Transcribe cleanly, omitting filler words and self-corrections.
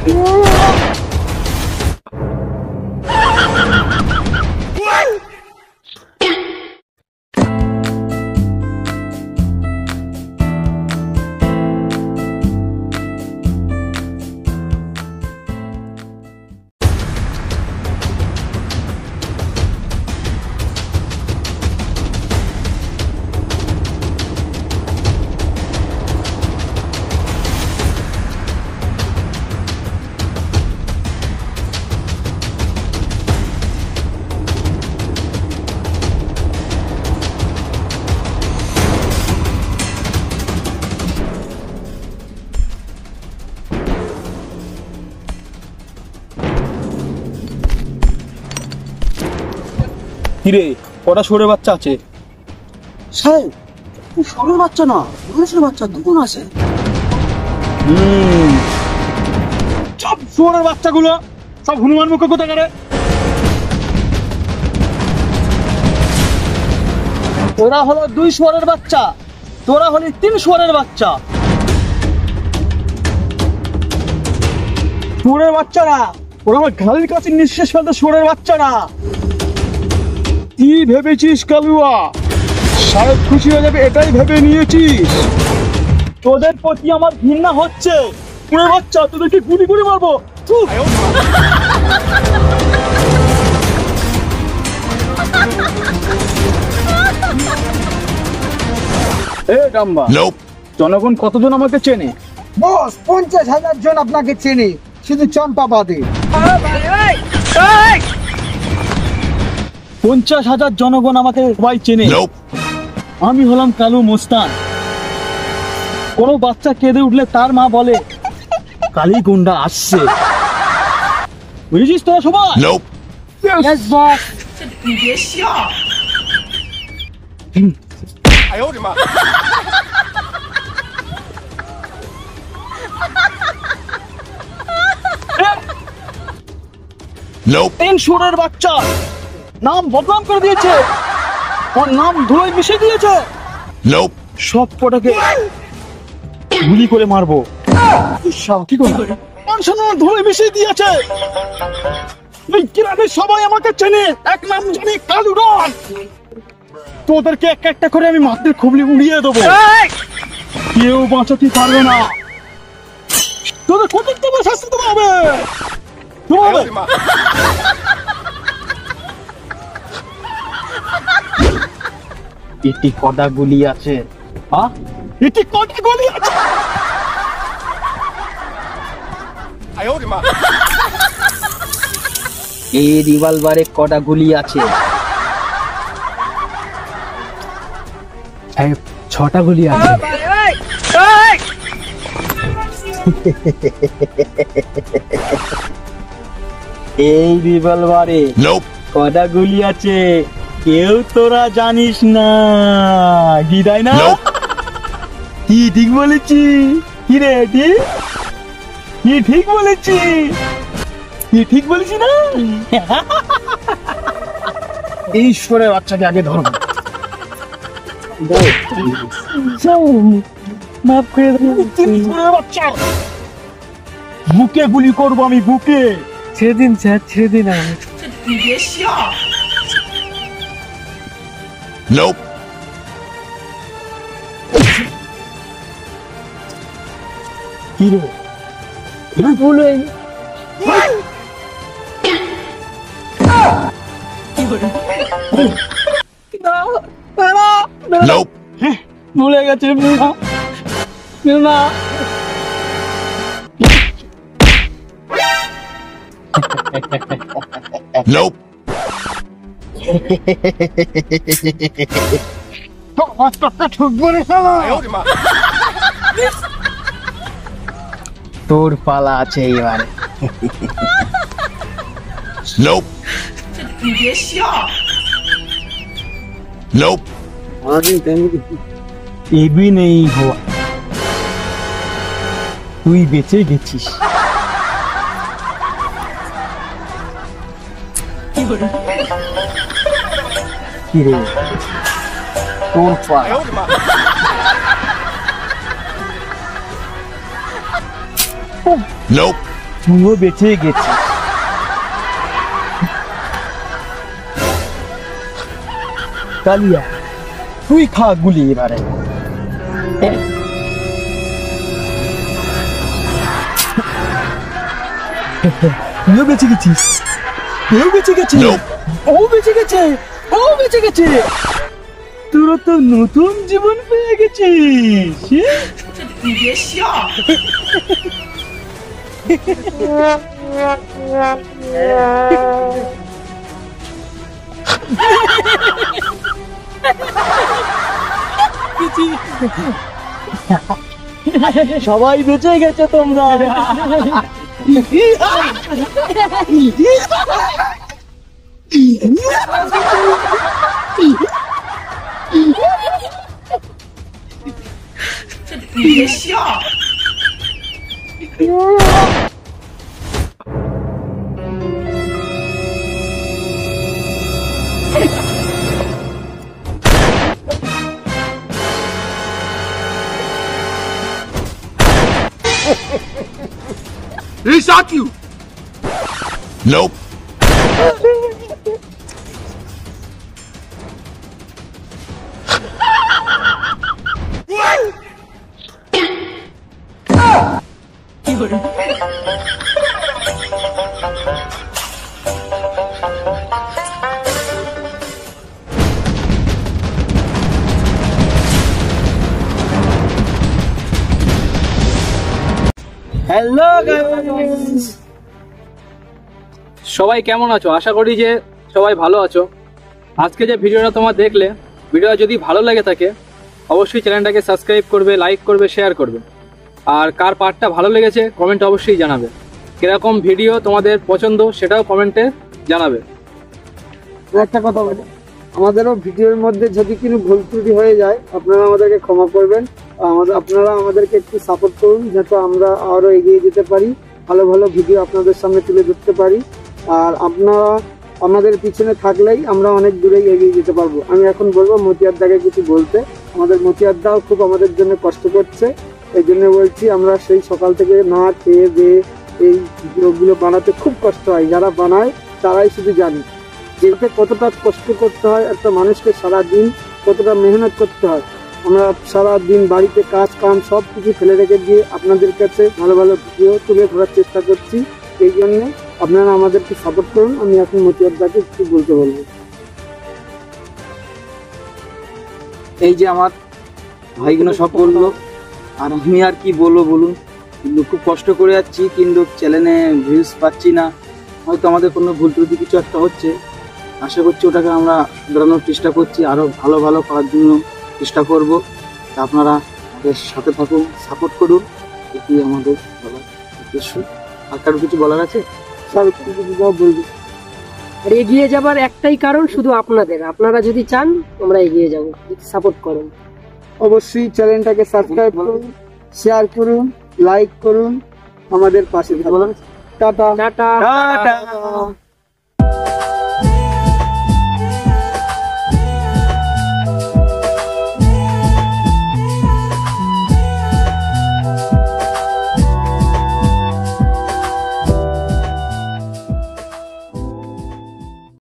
কিরে কটা শুয়োরের বাচ্চা আছে? সাহেব শুয়োরের বাচ্চা না, মানুষের বাচ্চা দুজন আছে। সব শুয়োরের বাচ্চাগুলো সব হনুমান মুখ কোথাকারে। ওরা হলো 2 শুয়োরের বাচ্চা, তোরা হলি 3 শুয়োরের বাচ্চা। শুয়োরের বাচ্চারা ওরা আমার ঘাড়ের কাছে নিঃশ্বাস ফেলতে শুয়োরের বাচ্চারা। কি ভেবেছিস কালুয়া? সাহেব খুশি হয়ে যাবে এটাই ভেবে নিয়েছিস? তোদের প্রতি আমার ঘৃণা হচ্ছে। শুয়োরের বাচ্চা তোদেরকে গুলি করে মারবো। এ ডাম্বা, জনগণ কতজন আমাকে চেনে? বস 50,000 জন আপনাকে চেনে, শুধু চম্পা বাদে। 50,000 জনগণ আমাকে সবাই চেনে। আমি হলাম কালু মস্তান। কোনো বাচ্চা কেঁদে উঠলে তার মা বলে কালী গুন্ডা আসছে। বুঝেছিস তোরা সবাই? Yes, boss. তিন শুয়োরের বাচ্চা নাম বদনাম করে দিয়েছে, ওর নাম ধুলোয় মিশে দিয়েছে। সব কটাকে গুলি করে মারবো। কি করে ধুলোয় মিশিয়ে দিয়েছে? এই গ্রামে সবাই আমাকে চেনে, এক নাম জানি কালু ডন। তোদেরকে এক একটা করে আমি মাথার খুবলি উড়িয়ে দেবো, কেউ বাঁচাতে পারবে না। তোদের কতটা শাস্তি দিতে হবে। এটি কটা গুলি আছে? এটি কটা গুলি আছে? এই রিভলভারে কটা গুলি আছে? 6টা গুলি আছে। এই রিভলভারে কটা গুলি আছে কেউ তোরা জানিস না, গিদাই না? কি ঠিক বলেছি? কি রে ঠিক? কি ঠিক বলেছি? কি ঠিক বলেছি না? এই শুয়োরের বাচ্চাকে আগে ধরো। মাফ করে দাও। শুয়োরের বাচ্চা বুকে গুলি করবো আমি, বুকে। ছেড়ে দিন স্যার, ছেড়ে দিন। কি রে ভুল হয়ে ভুলে গেছে না। তোর পালা আছে এবারে। ये भी नहीं हुआ, তুই বেঁচে গেছিস। কি রে তোর পালা। তুইও বেঁচে গেছিস। কালিয়া তুই খা গুলি এবারে। তুইও বেঁচে গেছিস, তুইও বেঁচে গেছিস, ও বেঁচে গেছে, ও বেঁচে গেছে। তোরা তো নতুন জীবন পেয়ে গেছিস। সবাই বেঁচে গেছে তোমরা। He shot you! Nope. Hello guys, সবাই কেমন আছো? আশা করি যে সবাই ভালো আছো। আজকে যে ভিডিওটা তোমার দেখলে, ভিডিওটা যদি ভালো লাগে থাকে অবশ্যই চ্যানেলটাকে সাবস্ক্রাইব করবে, লাইক করবে, শেয়ার করবে। আর কার পার্টটা ভালো লেগেছে কমেন্টে অবশ্যই জানাবে। কিরকম ভিডিও তোমাদের পছন্দ সেটাও কমেন্টে জানাবে। একটা কথা বলি, আমাদেরও ভিডিওর মধ্যে যদি কোনো ভুল ত্রুটি হয়ে যায় আপনারা আমাদেরকে ক্ষমা করবেন। আপনারা আমাদেরকে একটু সাপোর্ট করুন যাতে আমরা আরো এগিয়ে যেতে পারি, ভালো ভালো ভিডিও আপনাদের সামনে তুলে ধরতে পারি। আর আপনারা আমাদের পিছনে থাকলেই আমরা অনেক দূরেই এগিয়ে যেতে পারবো। আমি এখন বলবো মতিয়ারদাকে কিছু বলতে। আমাদের মতিয়ারদাও খুব আমাদের জন্য কষ্ট করছে, এই জন্য বলছি আমরা সেই সকাল থেকে না খেয়ে দিয়ে এই ভিডিওগুলো বানাতে খুব কষ্ট হয়। যারা বানায় তারাই শুধু জানে যেতে কতটা কষ্ট করতে হয়, একটা মানুষকে সারা দিন কতটা মেহনত করতে হয়। আমরা সারা দিন বাড়িতে কাজ কাম সব কিছু ফেলে রেখে দিয়ে আপনাদের কাছে ভালো ভালো ভিডিও তুলে ধরার চেষ্টা করছি। এই জন্য আপনারা আমাদেরকে সাপোর্ট করুন। আমি এখন মতিয়ারদাকে কিছু বলতে বলবো। এই যে আমার ভাইগুলো সব বললো, আর আমি আর কি বলবো বলুন। কিন্তু খুব কষ্ট করে যাচ্ছি, কিন্তু চ্যানেলে ভিউজ পাচ্ছি না। হয়তো আমাদের কোনো ভুল ত্রুটি কিছু একটা হচ্ছে, আশা করছি ওটাকে আমরা শুধরানোর চেষ্টা করছি, আরও ভালো ভালো করার জন্য চেষ্টা করব। আপনারা আমাদের সাথে থাকুন, সাপোর্ট করুন, এটি আমাদের বলার উদ্দেশ্য। আর কারো কিছু বলার আছে? স্যার কিছু বলবো। আর এগিয়ে যাবার একটাই কারণ শুধু আপনাদের, আপনারা যদি চান তোমরা এগিয়ে যাবো, সাপোর্ট করুন। অবশ্যই চ্যানেলটাকে সাবস্ক্রাইব করুন, শেয়ার করুন, লাইক করুন, আমাদের পাশে থাকুন। Tata tata. টাটা।